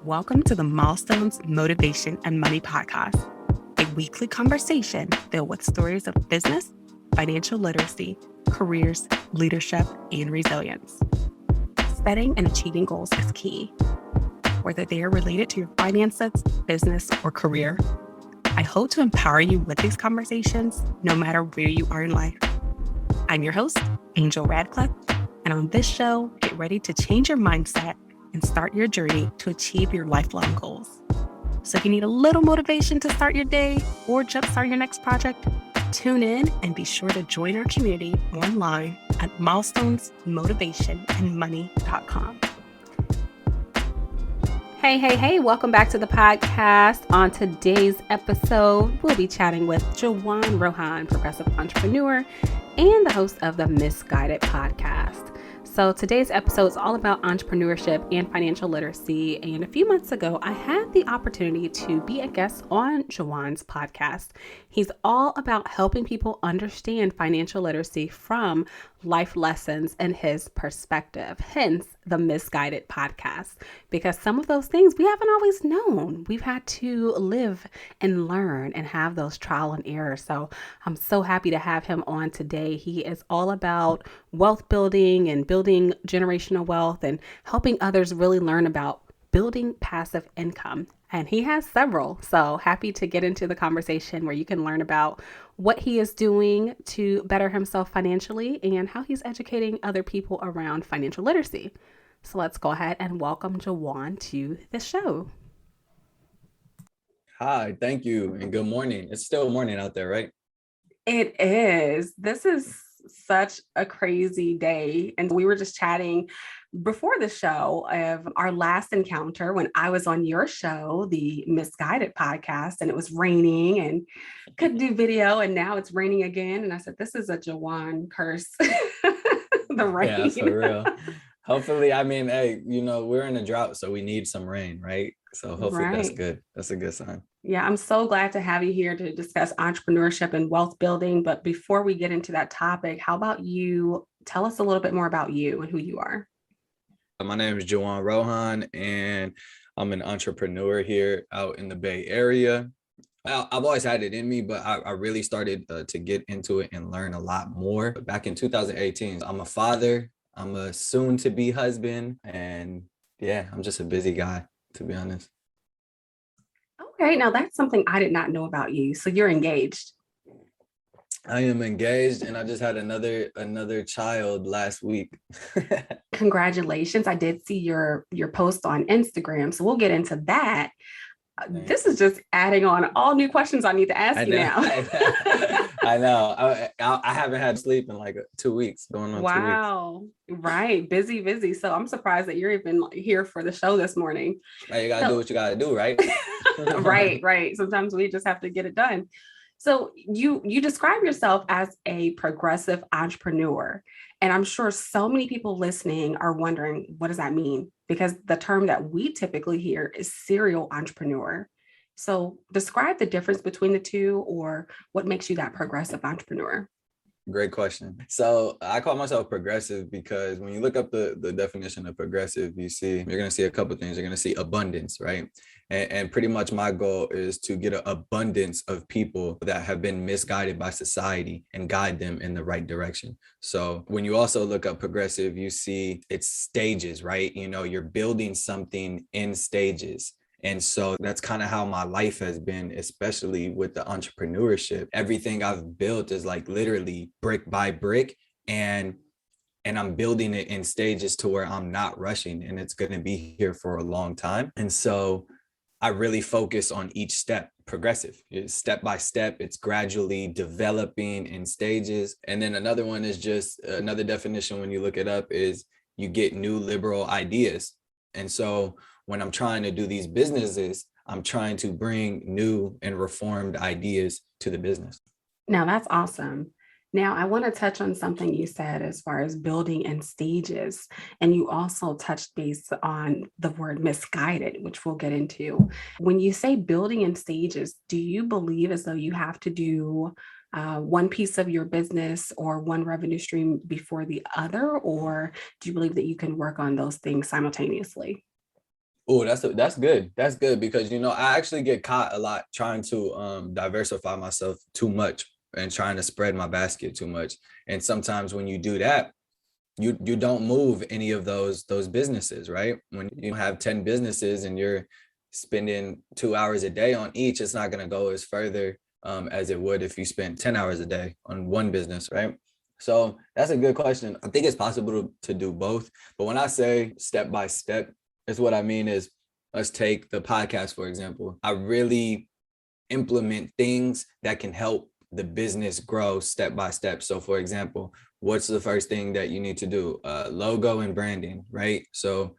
Welcome to the Milestones, Motivation, and Money podcast, a weekly conversation filled with stories of business, financial literacy, careers, leadership, and resilience. Setting and achieving goals is key, whether they are related to your finances, business, or career. I hope to empower you with these conversations, no matter where you are in life. I'm your host, Angel Radcliffe, and on this show, get ready to change your mindset and start your journey to achieve your lifelong goals. So if you need a little motivation to start your day or jumpstart your next project, tune in and be sure to join our community online at milestonsmotivationandmoney.com. Hey, welcome back to the podcast. On today's episode, we'll be chatting with Juwan Rohan, progressive entrepreneur and the host of the Misguided podcast. So today's episode is all about entrepreneurship and financial literacy. And a few months ago, I had the opportunity to be a guest on Juwan's podcast. He's all about helping people understand financial literacy from life lessons and his perspective, hence the Misguided podcast, because some of those things we haven't always known. We've had to live and learn and have those trial and error. So I'm so happy to have him on today. He is all about wealth building and building generational wealth and helping others really learn about building passive income. And he has several. So happy to get into the conversation where you can learn about what he is doing to better himself financially and how he's educating other people around financial literacy. So let's go ahead and welcome Juwan to the show. Hi, thank you, and good morning. It's still morning out there, right? It is. This is such a crazy day. And we were just chatting before the show of our last encounter when I was on your show, the Misguided podcast, and it was raining and couldn't do video. And now it's raining again. And I said, this is a Juwan curse. The rain. Yeah, for real. Hopefully, hey, we're in a drought, so we need some rain, right? So hopefully That's good. That's a good sign. Yeah, I'm so glad to have you here to discuss entrepreneurship and wealth building. But before we get into that topic, how about you tell us a little bit more about you and who you are? My name is Juwan Rohan, and I'm an entrepreneur here out in the Bay Area. I've always had it in me, but I really started to get into it and learn a lot more back in 2018. I'm a father. I'm a soon-to-be husband, and yeah, I'm just a busy guy, to be honest. Okay, now that's something I did not know about you. So you're engaged. I am engaged, and I just had another child last week. Congratulations. I did see your post on Instagram, so we'll get into that. This is just adding on all new questions I need to ask you now. I know. I haven't had sleep in like 2 weeks, going on 2 weeks. Wow. Right. Busy. So I'm surprised that you're even here for the show this morning. Hey, you got to do what you got to do, right? Right. Sometimes we just have to get it done. So you describe yourself as a progressive entrepreneur. And I'm sure so many people listening are wondering, what does that mean? Because the term that we typically hear is serial entrepreneur. So describe the difference between the two, or what makes you that progressive entrepreneur? Great question. So I call myself progressive because when you look up the definition of progressive, you're going to see a couple of things. You're going to see abundance, right? And pretty much my goal is to get an abundance of people that have been misguided by society and guide them in the right direction. So when you also look up progressive, you see it's stages, right? You're building something in stages. And so that's kind of how my life has been, especially with the entrepreneurship. Everything I've built is like literally brick by brick, and I'm building it in stages to where I'm not rushing, and it's going to be here for a long time. And so I really focus on each step, progressive. It's step by step. It's gradually developing in stages. And then another one is just another definition when you look it up is you get new liberal ideas. And so when I'm trying to do these businesses, I'm trying to bring new and reformed ideas to the business. Now, that's awesome. Now, I want to touch on something you said as far as building in stages. And you also touched base on the word misguided, which we'll get into. When you say building in stages, do you believe as though you have to do one piece of your business or one revenue stream before the other? Or do you believe that you can work on those things simultaneously? Oh, that's good. That's good because I actually get caught a lot trying to diversify myself too much and trying to spread my basket too much. And sometimes when you do that, you don't move any of those businesses, right? When you have 10 businesses and you're spending 2 hours a day on each, it's not going to go as further as it would if you spent 10 hours a day on one business, right? So that's a good question. I think it's possible to do both. But when I say step by step, is what I mean is, let's take the podcast, for example. I really implement things that can help the business grow step by step. So for example, what's the first thing that you need to do? Logo and branding, right? So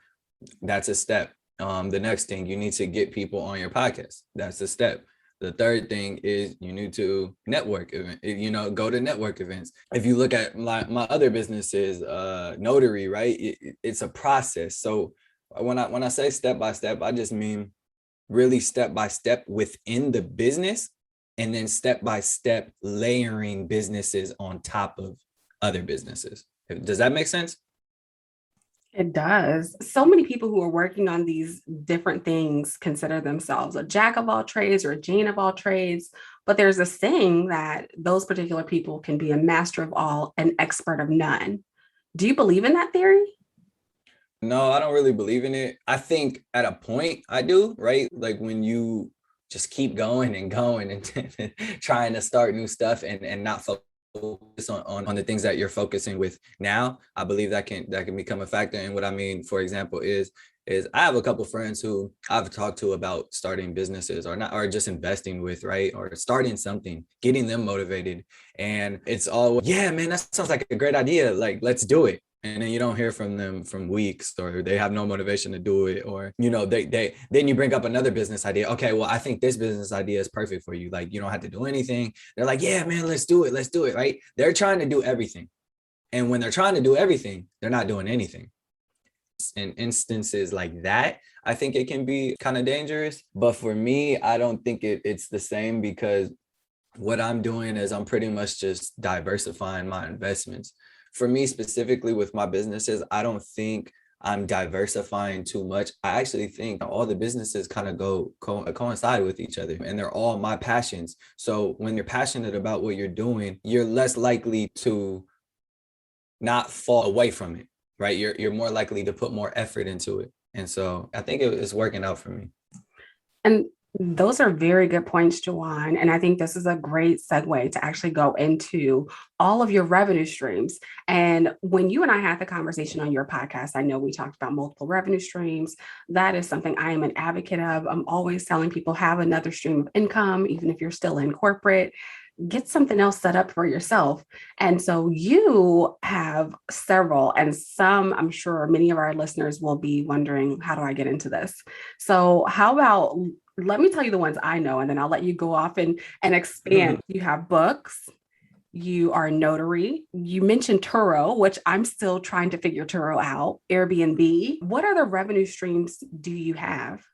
that's a step. The next thing, you need to get people on your podcast. That's a step. The third thing is you need to network go to network events. If you look at my other businesses, notary, right? It's a process. So when I say step by step, I just mean really step by step within the business, and then step by step layering businesses on top of other businesses. Does that make sense? It does. So many people who are working on these different things consider themselves a jack of all trades or a Jane of all trades. But there's a saying that those particular people can be a master of all, an expert of none. Do you believe in that theory? No, I don't really believe in it. I think at a point I do, right? Like when you just keep going and going and trying to start new stuff and not focus on the things that you're focusing with now, I believe that can become a factor. And what I mean, for example, is I have a couple friends who I've talked to about starting businesses or not, or just investing with, right? Or starting something, getting them motivated. And it's all, yeah, man, that sounds like a great idea. Like, let's do it. And then you don't hear from them from weeks, or they have no motivation to do it. Or, they then you bring up another business idea. Okay, well, I think this business idea is perfect for you. Like, you don't have to do anything. They're like, yeah, man, let's do it. Let's do it. Right. They're trying to do everything. And when they're trying to do everything, they're not doing anything. In instances like that, I think it can be kind of dangerous. But for me, I don't think it's the same, because what I'm doing is I'm pretty much just diversifying my investments. For me specifically with my businesses, I don't think I'm diversifying too much. I actually think all the businesses kind of coincide with each other, and they're all my passions. So when you're passionate about what you're doing, you're less likely to not fall away from it, right? You're more likely to put more effort into it. And so I think it's working out for me. And those are very good points, Juwan. And I think this is a great segue to actually go into all of your revenue streams. And when you and I had the conversation on your podcast, I know we talked about multiple revenue streams. That is something I am an advocate of. I'm always telling people have another stream of income, even if you're still in corporate. Get something else set up for yourself. And so you have several, and some, I'm sure many of our listeners will be wondering, how do I get into this? So how about, let me tell you the ones I know, and then I'll let you go off and expand. You have books. You are a notary. You mentioned Turo, which I'm still trying to figure Turo out. Airbnb. What other revenue streams do you have?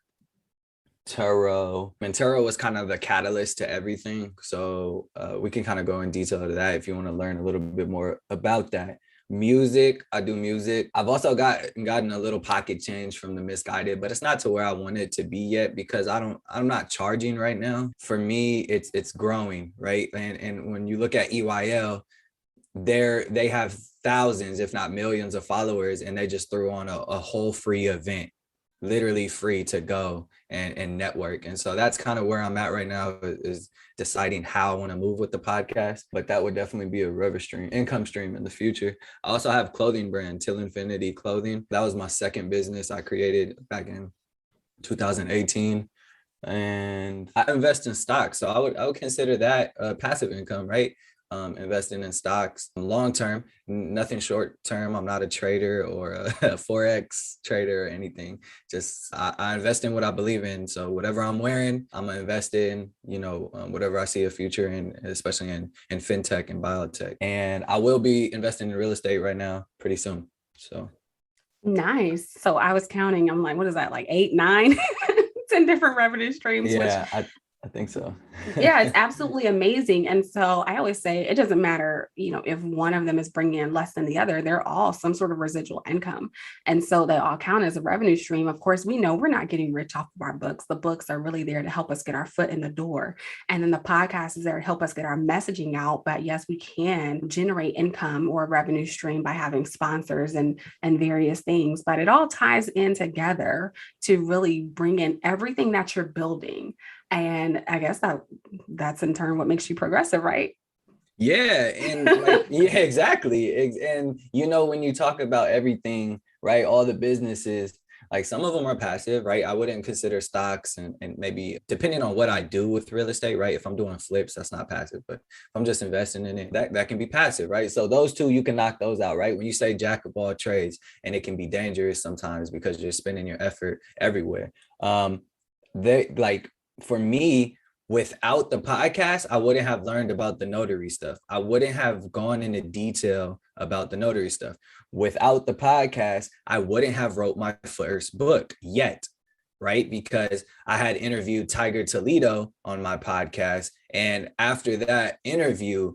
Turo. And Turo was kind of the catalyst to everything. So we can kind of go in detail to that if you want to learn a little bit more about that. Music, I do music. I've also gotten a little pocket change from the Misguided, but it's not to where I want it to be yet, because I'm not charging right now. For me, it's growing, right? And when you look at EYL, they have thousands, if not millions of followers, and they just threw on a whole free event, literally free to go and network. And so that's kind of where I'm at right now, is deciding how I want to move with the podcast. But that would definitely be a income stream in the future. I also have clothing brand, Till Infinity Clothing. That was my second business I created back in 2018. And I invest in stocks. So I would consider that passive income, right? Investing in stocks long term, nothing short term. I'm not a trader or a forex trader or anything. Just I invest in what I believe in. So whatever I'm wearing, I'm gonna invest in. Whatever I see a future in, especially in fintech and biotech. And I will be investing in real estate right now pretty soon. So Nice. So I was counting, I'm like, what is that, like 8, 9, 10 different revenue streams, which yeah, I I think so. Yeah, it's absolutely amazing. And so I always say it doesn't matter, if one of them is bringing in less than the other, they're all some sort of residual income. And so they all count as a revenue stream. Of course, we know we're not getting rich off of our books. The books are really there to help us get our foot in the door. And then the podcast is there to help us get our messaging out. But yes, we can generate income or a revenue stream by having sponsors and various things. But it all ties in together to really bring in everything that you're building. And I guess that's in turn what makes you progressive, right? Yeah. And like, yeah, exactly. And when you talk about everything, right, all the businesses, like some of them are passive, right? I wouldn't consider stocks and maybe depending on what I do with real estate, right? If I'm doing flips, that's not passive, but if I'm just investing in it, that can be passive, right? So those two, you can knock those out, right? When you say jack of all trades, and it can be dangerous sometimes because you're spending your effort everywhere. They like, for me, without the podcast, I wouldn't have learned about the notary stuff. I wouldn't have gone into detail about the notary stuff. Without the podcast, I wouldn't have wrote my first book yet, right? Because I had interviewed Tiger Toledo on my podcast. And after that interview,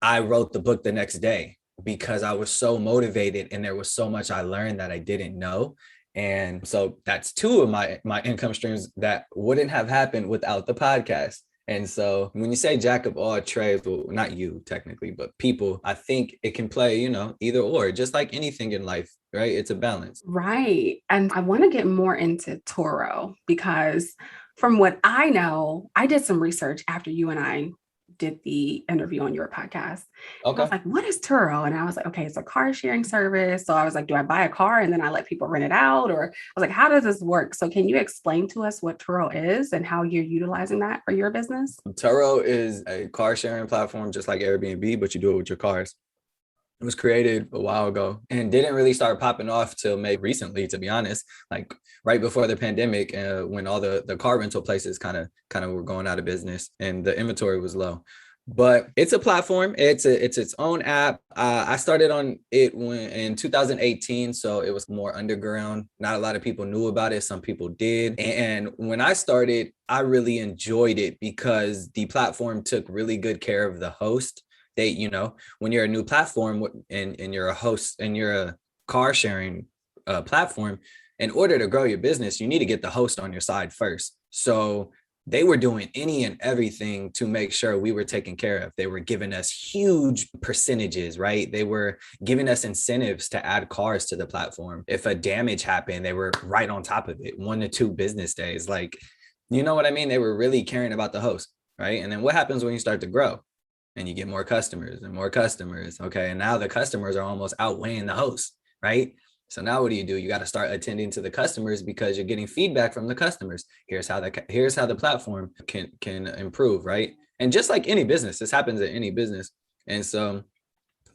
I wrote the book the next day because I was so motivated and there was so much I learned that I didn't know. And so that's two of my income streams that wouldn't have happened without the podcast. And so when you say jack of all trades, well, not you technically, but people, I think it can play, either or, just like anything in life, right? It's a balance. Right. And I want to get more into Turo because from what I know, I did some research after you and I did the interview on your podcast. And I was Okay. like, what is Turo? And I was like, okay, it's a car sharing service. So I was like, do I buy a car and then I let people rent it out? Or I was like, how does this work? So can you explain to us what Turo is and how you're utilizing that for your business? Turo is a car sharing platform, just like Airbnb, but you do it with your cars. It was created a while ago and didn't really start popping off till maybe recently, to be honest, like right before the pandemic, when all the car rental places kind of were going out of business and the inventory was low. But it's a platform. It's its own app. I started on it in 2018, so it was more underground. Not a lot of people knew about it. Some people did. And when I started, I really enjoyed it because the platform took really good care of the host. They, when you're a new platform and you're a host and you're a car sharing platform, in order to grow your business, you need to get the host on your side first. So they were doing any and everything to make sure we were taken care of. They were giving us huge percentages, right? They were giving us incentives to add cars to the platform. If a damage happened, they were right on top of it, 1 to 2 business days. Like, you know what I mean? They were really caring about the host, right? And then what happens when you start to grow? And you get more customers and more customers. Okay. And now the customers are almost outweighing the host, right? So now what do? You got to start attending to the customers because you're getting feedback from the customers. Here's how the platform can improve, right? And just like any business, this happens at any business. And so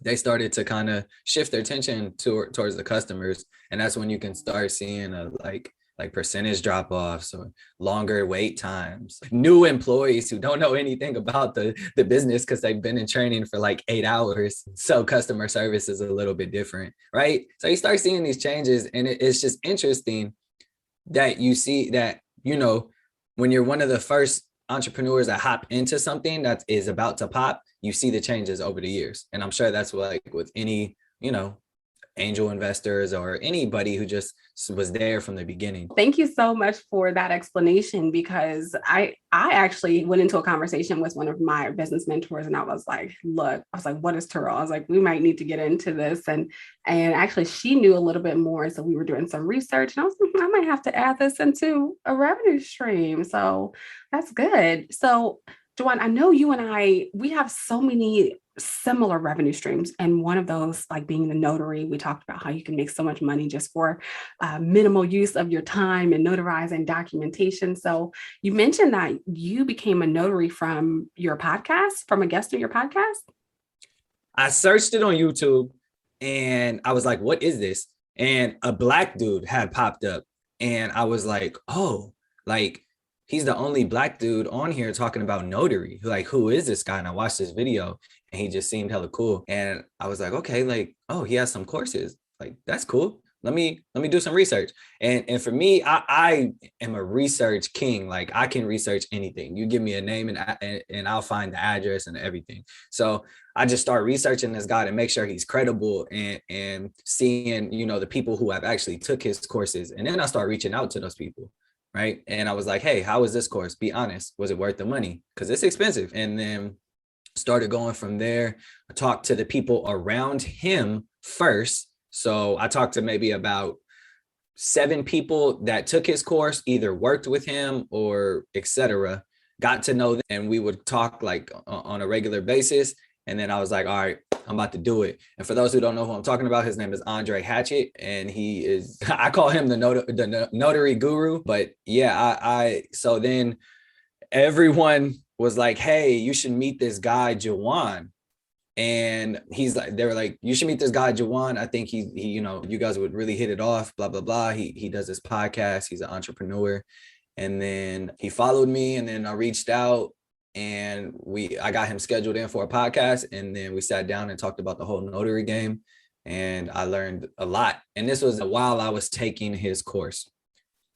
they started to kind of shift their attention towards the customers. And that's when you can start seeing like percentage drop-offs or longer wait times, new employees who don't know anything about the business because they've been in training for like 8 hours. So customer service is a little bit different, right? So you start seeing these changes and it's just interesting that you see that, when you're one of the first entrepreneurs that hop into something that is about to pop, you see the changes over the years. And I'm sure that's what, like with any, angel investors or anybody who just was there from the beginning. Thank you so much for that explanation because I actually went into a conversation with one of my business mentors and I was like, what is Turo? I was like, we might need to get into this. And actually she knew a little bit more. So we were doing some research and I was like, I might have to add this into a revenue stream. So that's good. So Juwan, I know you and we have so many similar revenue streams. And one of those, like being the notary, we talked about how you can make so much money just for minimal use of your time and notarizing documentation. So you mentioned that you became a notary from your podcast, from a guest on your podcast. I searched it on YouTube and I was like, what is this? And a Black dude had popped up and I was like, oh, like, he's the only Black dude on here talking about notary. Like, who is this guy? And I watched this video and he just seemed hella cool. And I was like, okay, like, oh, he has some courses. Like, that's cool. let me do some research. And for me, I am a research king. Like I can research anything. You give me a name and I'll find the address and everything. So I just start researching this guy to make sure he's credible and seeing, the people who have actually took his courses. And then I start reaching out to those people. Right. And I was like, hey, how was this course? Be honest. Was it worth the money? Because it's expensive. And then started going from there. I talked to the people around him first. So I talked to maybe about 7 people that took his course, either worked with him or etc. Got to know them, and we would talk like on a regular basis. And then I was like, all right, I'm about to do it. And for those who don't know who I'm talking about, his name is Andre Hatchett, and he is, I call him the notary guru. But yeah, so then everyone was like, hey, you should meet this guy, Juwan. And they were like, you should meet this guy, Juwan. I think he, you guys would really hit it off, blah, blah, blah. He does this podcast. He's an entrepreneur. And then he followed me, and then I reached out, and I got him scheduled in for a podcast. And then we sat down and talked about the whole notary game. And I learned a lot. And this was while I was taking his course.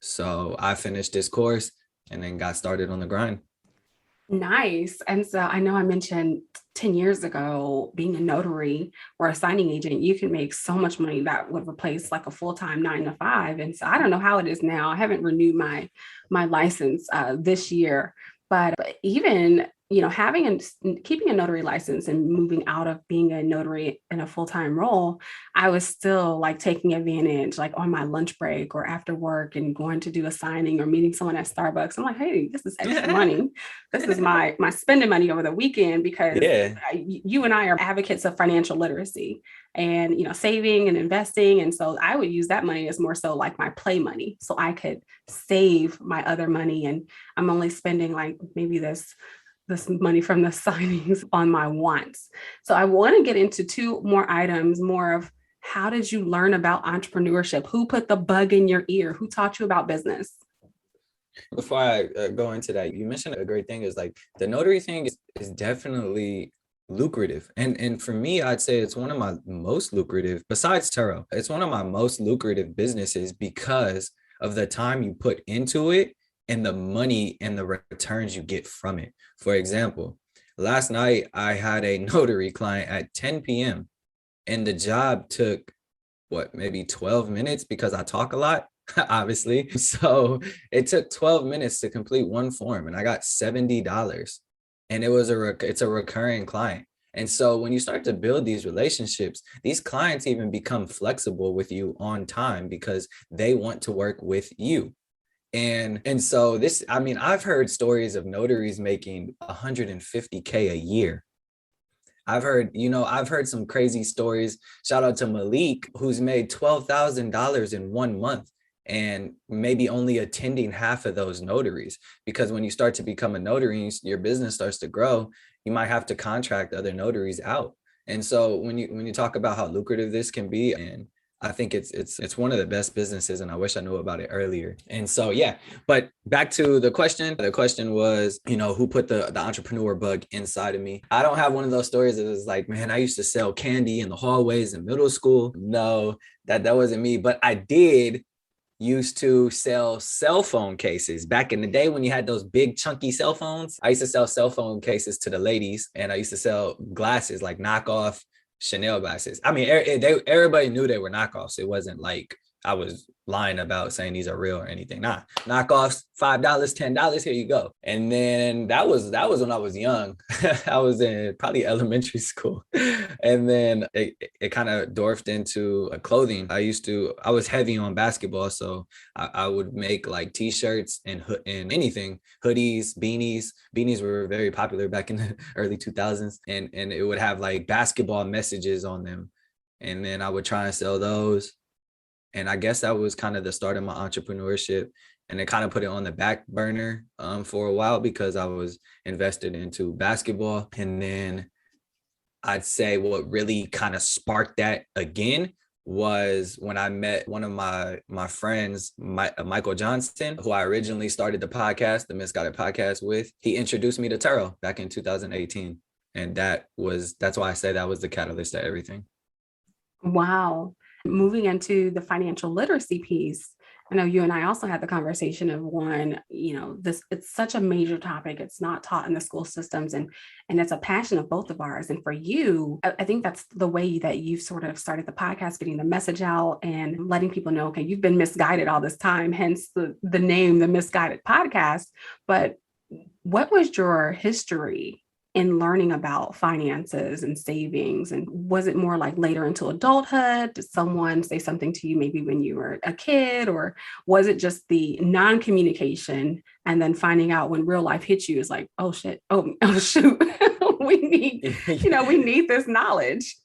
So I finished this course and then got started on the grind. Nice. And so I know I mentioned 10 years ago, being a notary or a signing agent, you can make so much money that would replace like a full-time 9 to 5. And so I don't know how it is now. I haven't renewed my license this year, but even having and keeping a notary license and moving out of being a notary in a full-time role, I was still like taking advantage, like on my lunch break or after work, and going to do a signing or meeting someone at Starbucks. I'm like, hey, this is extra money. This is my spending money over the weekend, because you and I are advocates of financial literacy and saving and investing. And so I would use that money as more so like my play money, so I could save my other money. And I'm only spending like maybe this money from the signings on my wants. So I want to get into 2 more items, more of how did you learn about entrepreneurship? Who put the bug in your ear? Who taught you about business? Before I go into that, you mentioned a great thing is like the notary thing is definitely lucrative. And for me, I'd say it's one of my most lucrative, besides Turo, it's one of my most lucrative businesses because of the time you put into it and the money and the returns you get from it. For example, last night I had a notary client at 10 p.m. and the job took maybe 12 minutes because I talk a lot, obviously. So it took 12 minutes to complete one form, and I got $70. And it's a recurring client. And so when you start to build these relationships, these clients even become flexible with you on time because they want to work with you. And so I've heard stories of notaries making $150K a year. I've heard some crazy stories. Shout out to Malik, who's made $12,000 in 1 month and maybe only attending half of those notaries. Because when you start to become a notary, your business starts to grow, you might have to contract other notaries out. And so when you talk about how lucrative this can be, and I think it's one of the best businesses, and I wish I knew about it earlier. And so, yeah, but back to the question. The question was, who put the entrepreneur bug inside of me? I don't have one of those stories that is like, man, I used to sell candy in the hallways in middle school. No, that wasn't me, but I did used to sell cell phone cases back in the day when you had those big chunky cell phones. I used to sell cell phone cases to the ladies, and I used to sell glasses, like knockoff Chanel glasses. I mean, everybody knew they were knockoffs. It wasn't like I was lying about saying these are real or anything. Nah, knockoffs, $5, $10, here you go. And then that was when I was young. I was in probably elementary school. And then it kind of dwarfed into clothing. I was heavy on basketball. So I would make like t-shirts and anything, hoodies, beanies. Beanies were very popular back in the early 2000s. And it would have like basketball messages on them. And then I would try and sell those. And I guess that was kind of the start of my entrepreneurship. And it kind of put it on the back burner for a while because I was invested into basketball. And then I'd say what really kind of sparked that again was when I met one of my friends, Michael Johnston, who I originally started the podcast, the Misguided podcast with. He introduced me to Turo back in 2018. And that's why I say that was the catalyst to everything. Wow. Moving into the financial literacy piece, I know you and I also had the conversation of it's such a major topic. It's not taught in the school systems, and it's a passion of both of ours. And for you, I think that's the way that you've sort of started the podcast, getting the message out and letting people know, okay, you've been misguided all this time, hence the name, the Misguided Podcast. But what was your history in learning about finances and savings? And was it more like later into adulthood? Did someone say something to you maybe when you were a kid? Or was it just the non-communication and then finding out when real life hits you is like, oh shit, oh shoot, we need this knowledge.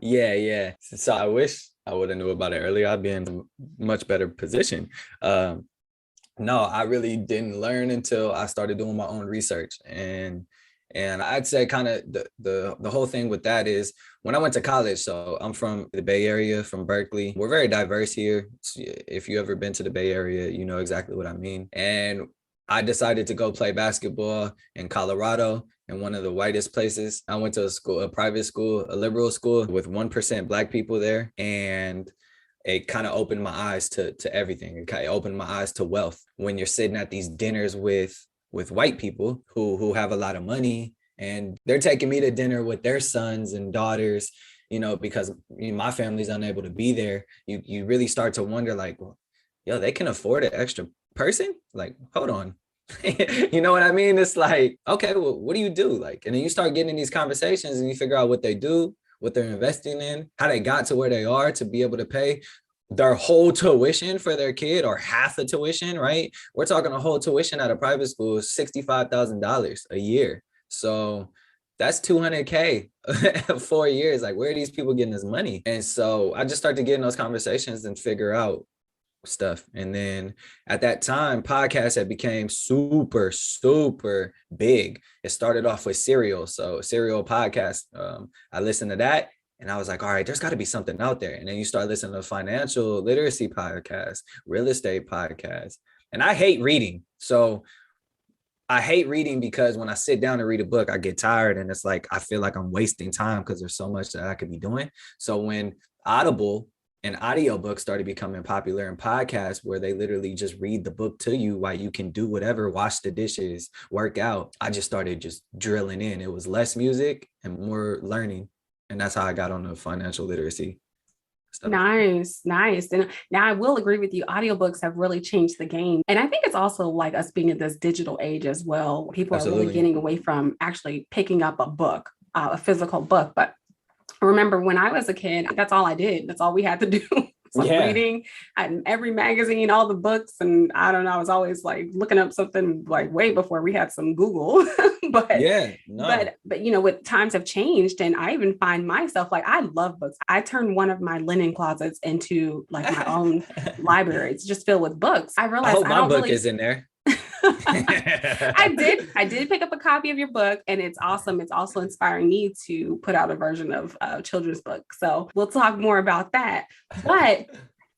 Yeah. So I wish I would have knew about it earlier. I'd be in a much better position. No, I really didn't learn until I started doing my own research. And I'd say kind of the whole thing with that is when I went to college, so I'm from the Bay Area, from Berkeley. We're very diverse here. If you ever been to the Bay Area, you know exactly what I mean. And I decided to go play basketball in Colorado, in one of the whitest places. I went to a private school, a liberal school with 1% Black people there. And it kind of opened my eyes to everything. It kind of opened my eyes to wealth. When you're sitting at these dinners with white people who have a lot of money, and they're taking me to dinner with their sons and daughters, because my family's unable to be there, you really start to wonder, like, well, yo, they can afford an extra person? Like, hold on. You know what I mean? It's like, okay, well, what do you do? Like, and then you start getting in these conversations and you figure out what they do, what they're investing in, how they got to where they are to be able to pay their whole tuition for their kid, or half the tuition, right? We're talking a whole tuition at a private school is $65,000 a year. So that's $200K 4 years. Like, where are these people getting this money? And so I just started getting those conversations and figure out stuff. And then at that time, podcasts had became super, super big. It started off with Serial. So Serial podcast, I listened to that and I was like, all right, there's got to be something out there. And then you start listening to financial literacy podcasts, real estate podcasts. And I hate reading. So I hate reading because when I sit down to read a book, I get tired and it's like, I feel like I'm wasting time because there's so much that I could be doing. So when Audible and audiobooks started becoming popular in podcasts where they literally just read the book to you while you can do whatever, wash the dishes, work out, I just started just drilling in. It was less music and more learning. And that's how I got on the financial literacy stuff. Nice. And now I will agree with you. Audiobooks have really changed the game. And I think it's also like us being in this digital age as well. People Absolutely. are really getting away from actually picking up a book, a physical book. But I remember when I was a kid, that's all I did. That's all we had to do. Reading and every magazine, all the books. And I don't know, I was always like looking up something like way before we had some Google. But with times have changed. And I even find myself like, I love books. I turned one of my linen closets into like my own library. It's just filled with books. I realized I hope my book is in there. I did pick up a copy of your book and it's awesome. It's also inspiring me to put out a version of a children's book. So we'll talk more about that. But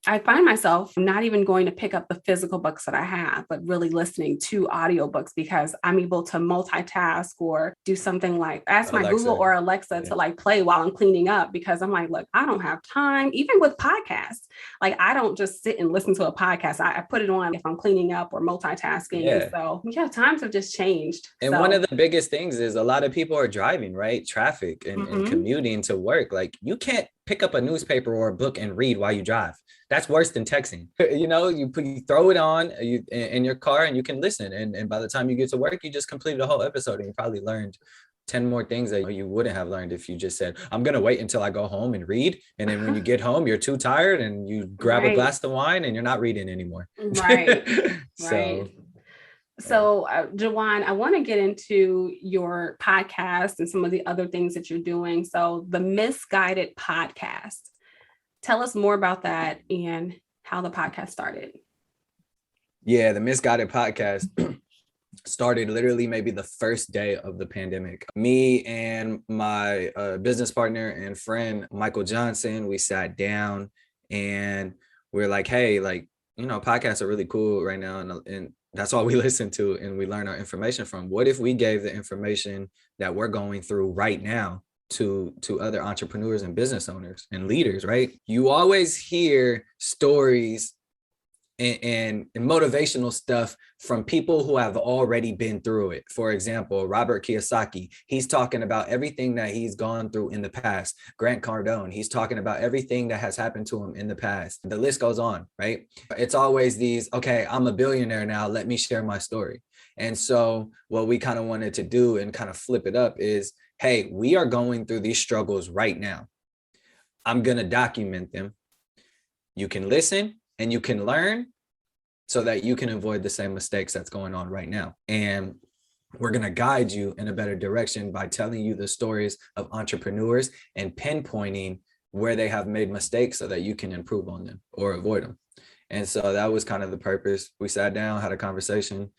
I find myself not even going to pick up the physical books that I have, but really listening to audiobooks because I'm able to multitask or do something like ask my Google or Alexa to like play while I'm cleaning up, because I'm like, look, I don't have time. Even with podcasts, like I don't just sit and listen to a podcast. I put it on if I'm cleaning up or multitasking. Yeah. And so times have just changed. And one of the biggest things is a lot of people are driving, right? Traffic and commuting to work. Like you can't pick up a newspaper or a book and read while you drive. That's worse than texting. You throw it on in your car and you can listen. And by the time you get to work, you just completed a whole episode and you probably learned 10 more things that you wouldn't have learned if you just said, I'm going to wait until I go home and read. And then when you get home, you're too tired and you grab a glass of wine and you're not reading anymore. Right. So, Juwan, I want to get into your podcast and some of the other things that you're doing. So the Misguided Podcast, tell us more about that and how the podcast started. Yeah, the Misguided Podcast started literally maybe the first day of the pandemic. Me and my business partner and friend, Michael Johnson, we sat down and we were like, hey, podcasts are really cool right now. And that's all we listen to and we learn our information from. What if we gave the information that we're going through right now to other entrepreneurs and business owners and leaders, right? You always hear stories and motivational stuff from people who have already been through it. For example, Robert Kiyosaki, he's talking about everything that he's gone through in the past. Grant Cardone, he's talking about everything that has happened to him in the past. The list goes on, right? It's always these, okay, I'm a billionaire now, let me share my story. And so what we kind of wanted to do and kind of flip it up is, hey, we are going through these struggles right now. I'm going to document them. You can listen and you can learn so that you can avoid the same mistakes that's going on right now. And we're going to guide you in a better direction by telling you the stories of entrepreneurs and pinpointing where they have made mistakes so that you can improve on them or avoid them. And so that was kind of the purpose. We sat down, had a conversation,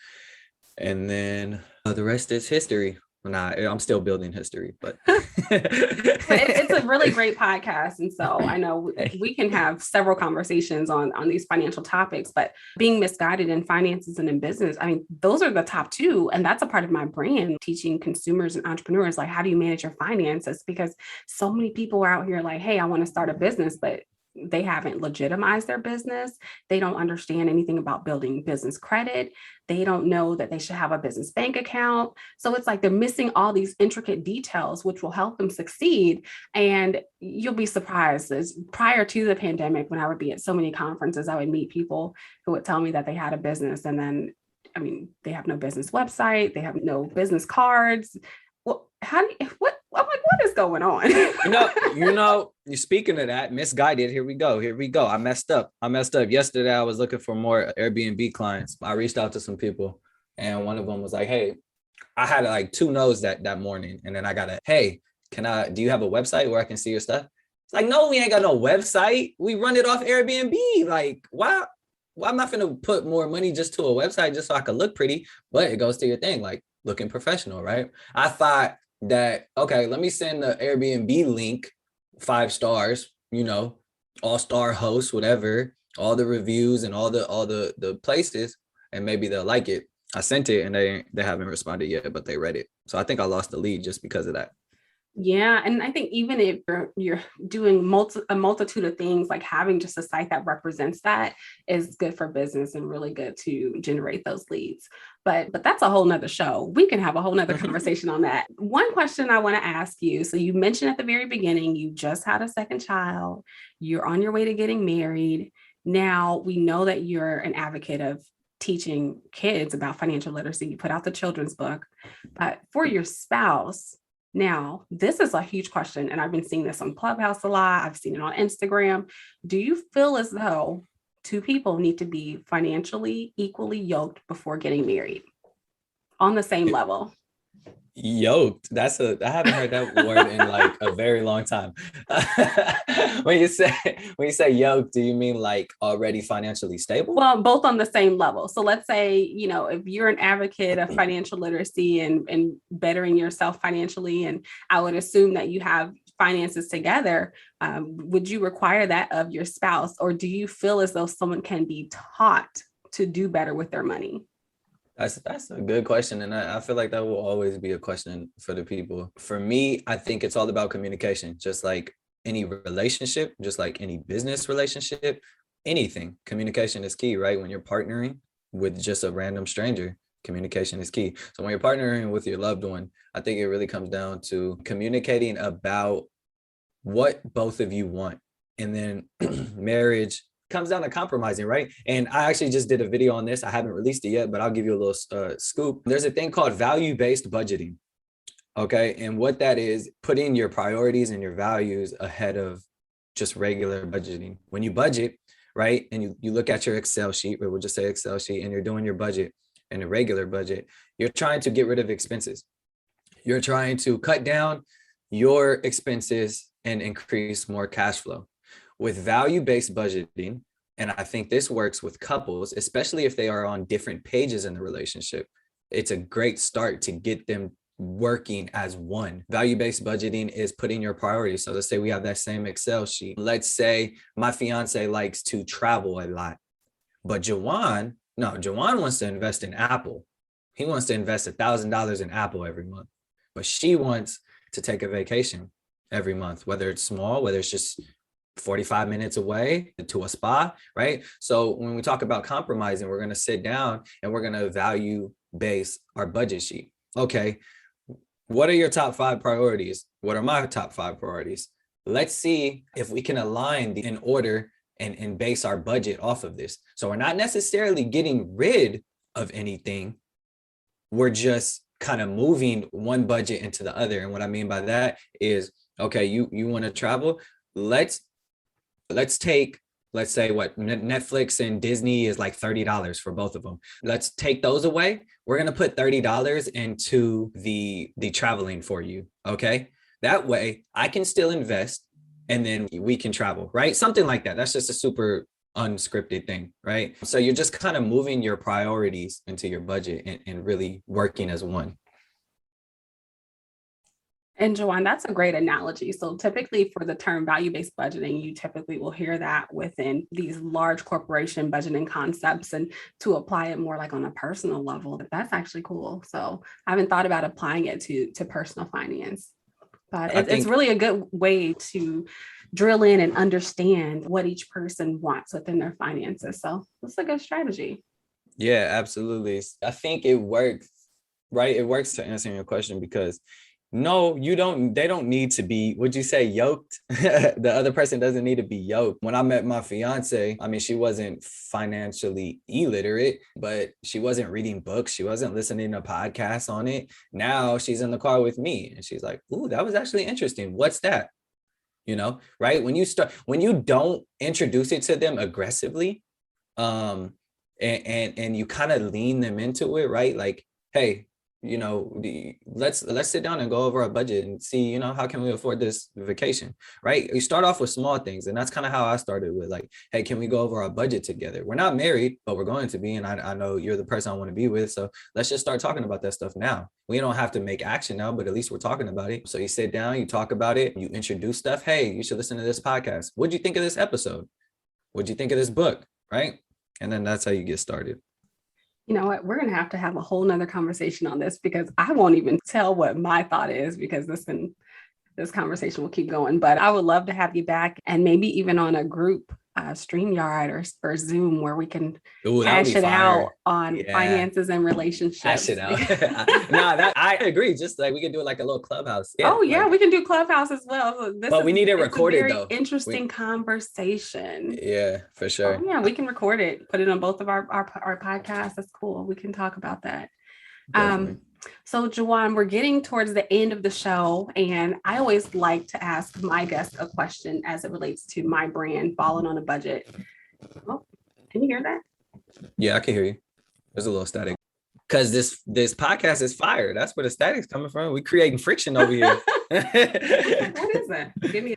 and then the rest is history. Nah, I'm still building history, but it's a really great podcast. And so I know we can have several conversations on these financial topics, but being misguided in finances and in business, I mean, those are the top two. And that's a part of my brand, teaching consumers and entrepreneurs, like, how do you manage your finances? Because so many people are out here like, hey, I want to start a business, but they haven't legitimized their business. They don't understand anything about building business credit. They don't know that they should have a business bank account. So it's like they're missing all these intricate details, which will help them succeed. And you'll be surprised. As prior to the pandemic, when I would be at so many conferences, I would meet people who would tell me that they had a business, and then, I mean, they have no business website, they have no business cards. Well, I'm like, what is going on? You're speaking of that, Misguided. Here we go. I messed up. Yesterday, I was looking for more Airbnb clients. I reached out to some people, and one of them was like, hey, I had like 2 no's that morning. And then I got hey, do you have a website where I can see your stuff? It's like, no, we ain't got no website. We run it off Airbnb. Like, why I'm not going to put more money just to a website just so I could look pretty, but it goes to your thing, like looking professional, right? I thought that, okay, let me send the Airbnb link, 5 stars, all-star host, whatever, all the reviews and all the places, and maybe they'll like it. I sent it and they haven't responded yet, but they read it. So I think I lost the lead just because of that. Yeah. And I think even if you're doing a multitude of things, like having just a site that represents that is good for business and really good to generate those leads. But that's a whole nother show. We can have a whole nother conversation on that. One question I want to ask you. So you mentioned at the very beginning, you just had a second child, you're on your way to getting married. Now we know that you're an advocate of teaching kids about financial literacy. You put out the children's book, but for your spouse, now, this is a huge question, and I've been seeing this on Clubhouse a lot. I've seen it on Instagram. Do you feel as though 2 people need to be financially equally yoked before getting married on the same level? Yoked. I haven't heard that word in like a very long time. When you say yoked, do you mean like already financially stable? Well, both on the same level. So let's say, if you're an advocate of financial literacy and bettering yourself financially, and I would assume that you have finances together, would you require that of your spouse, or do you feel as though someone can be taught to do better with their money? That's a good question. And I feel like that will always be a question for the people. For me, I think it's all about communication, just like any relationship, just like any business relationship, anything. Communication is key, right? When you're partnering with just a random stranger, communication is key. So when you're partnering with your loved one, I think it really comes down to communicating about what both of you want. And then marriage comes down to compromising, right? And I actually just did a video on this. I haven't released it yet, but I'll give you a little scoop. There's a thing called value-based budgeting. Okay. And what that is, putting your priorities and your values ahead of just regular budgeting. When you budget, right, and you look at your Excel sheet, or we'll just say Excel sheet, and you're doing your budget and a regular budget, you're trying to get rid of expenses. You're trying to cut down your expenses and increase more cash flow. With value-based budgeting, and I think this works with couples, especially if they are on different pages in the relationship, it's a great start to get them working as one. Value-based budgeting is putting your priorities. So let's say we have that same Excel sheet. Let's say my fiance likes to travel a lot, but Juwan wants to invest in Apple. He wants to invest $1,000 in Apple every month, but she wants to take a vacation. every month, whether it's small, whether it's just 45 minutes away to a spa, right? So when we talk about compromising, we're going to sit down and we're going to value base our budget sheet. Okay, what are your top 5 priorities? What are my top 5 priorities? Let's see if we can align in order and base our budget off of this. So we're not necessarily getting rid of anything. We're just kind of moving one budget into the other. And what I mean by that is, okay, you want to travel? Let's take, let's say what Netflix and Disney is like $30 for both of them. Let's take those away. We're going to put $30 into the traveling for you. Okay. That way I can still invest and then we can travel, right? Something like that. That's just a super unscripted thing, right? So you're just kind of moving your priorities into your budget and really working as one. And Juwan, that's a great analogy. So typically for the term value-based budgeting, you typically will hear that within these large corporation budgeting concepts, and to apply it more like on a personal level, that's actually cool. So I haven't thought about applying it to personal finance, but it's really a good way to drill in and understand what each person wants within their finances. So that's a good strategy. Yeah, absolutely. I think it works, right? It works to answer your question because no, they don't need to be, would you say yoked? The other person doesn't need to be yoked. When I met my fiance, I mean, she wasn't financially illiterate, but she wasn't reading books. She wasn't listening to podcasts on it. Now she's in the car with me and she's like, ooh, that was actually interesting. What's that? You know, right? When you don't introduce it to them aggressively, and you kind of lean them into it, right? Like, hey, you know, let's sit down and go over our budget and see, you know, how can we afford this vacation, right? You start off with small things. And that's kind of how I started with, like, hey, can we go over our budget together? We're not married, but we're going to be. And I know you're the person I want to be with. So let's just start talking about that stuff now. We don't have to make action now, but at least we're talking about it. So you sit down, you talk about it, you introduce stuff. Hey, you should listen to this podcast. What'd you think of this episode? What'd you think of this book? Right? And then that's how you get started. You know what? We're going to have a whole nother conversation on this, because I won't even tell what my thought is, because this conversation will keep going. But I would love to have you back, and maybe even on a group StreamYard or Zoom, where we can hash it out on finances and relationships. Hash it out. I agree. Just like we can do it like a little Clubhouse. Yeah, we can do Clubhouse as well. So but we need it recorded though. Interesting conversation. Yeah, for sure. Oh, yeah, we can record it, put it on both of our podcasts. That's cool. We can talk about that. Definitely. So Juwan, we're getting towards the end of the show, and I always like to ask my guests a question as it relates to my brand, Ballin on a Budget. Oh, can you hear that? Yeah, I can hear you. There's a little static. Because this podcast is fire. That's where the static's coming from. We're creating friction over here. What is that?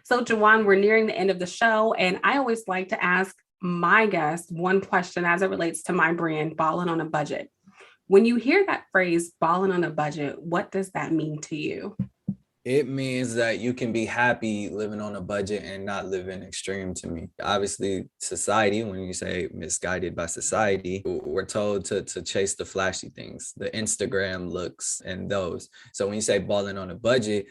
So Juwan, we're nearing the end of the show, and I always like to ask my guests one question as it relates to my brand, Ballin on a Budget. When you hear that phrase, balling on a budget, what does that mean to you? It means that you can be happy living on a budget and not living extreme to me. Obviously, society, when you say misguided by society, we're told to chase the flashy things, the Instagram looks and those. So when you say balling on a budget,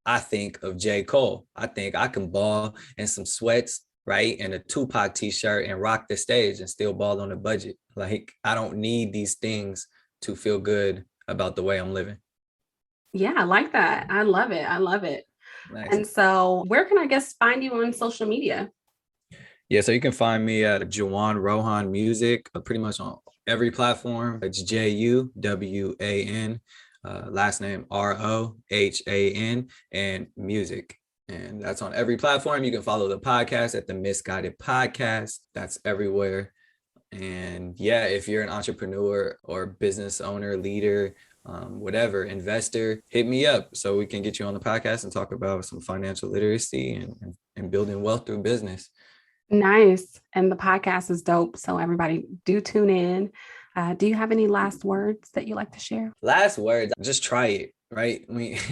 I think of J. Cole. I think I can ball in some sweats, right? And a Tupac t-shirt and rock the stage and still ball on a budget. Like, I don't need these things to feel good about the way I'm living. Yeah, I like that. I love it. Nice. And so where can I find you on social media? Yeah, so you can find me at Juwan Rohan Music, pretty much on every platform. It's JUWAN, last name ROHAN, and music. And that's on every platform. You can follow the podcast at the Misguided Podcast. That's everywhere. And yeah, if you're an entrepreneur or business owner, leader, whatever, investor, hit me up so we can get you on the podcast and talk about some financial literacy and building wealth through business. Nice. And the podcast is dope. So everybody do tune in. Do you have any last words that you like to share? Last words, just try it, right?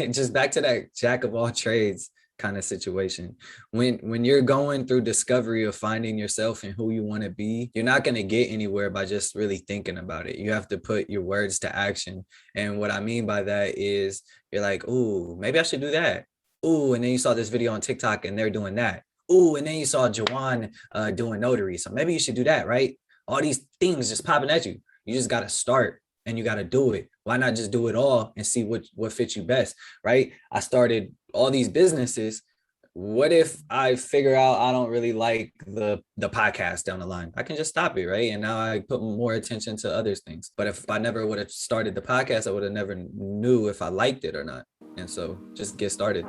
Just back to that jack of all trades kind of situation. When you're going through discovery of finding yourself and who you want to be, you're not going to get anywhere by just really thinking about it. You have to put your words to action. And what I mean by that is you're like, ooh, maybe I should do that. Ooh, and then you saw this video on TikTok and they're doing that. Ooh, and then you saw Juwan doing notary. So maybe you should do that, right? All these things just popping at you. You just got to start and you got to do it. Why not just do it all and see what fits you best, right? I started all these businesses. What if I figure out I don't really like the podcast down the line? I can just stop it, right? And now I put more attention to other things. But if I never would have started the podcast, I would have never knew if I liked it or not. And so just get started.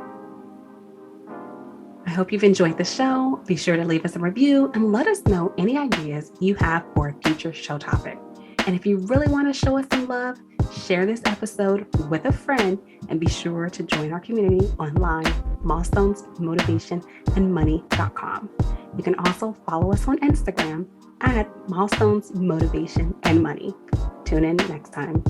I hope you've enjoyed the show. Be sure to leave us a review and let us know any ideas you have for a future show topic. And if you really want to show us some love, share this episode with a friend and be sure to join our community online, Milestones, Motivation, and Money.com. You can also follow us on Instagram at Milestones, Motivation, and Money. Tune in next time.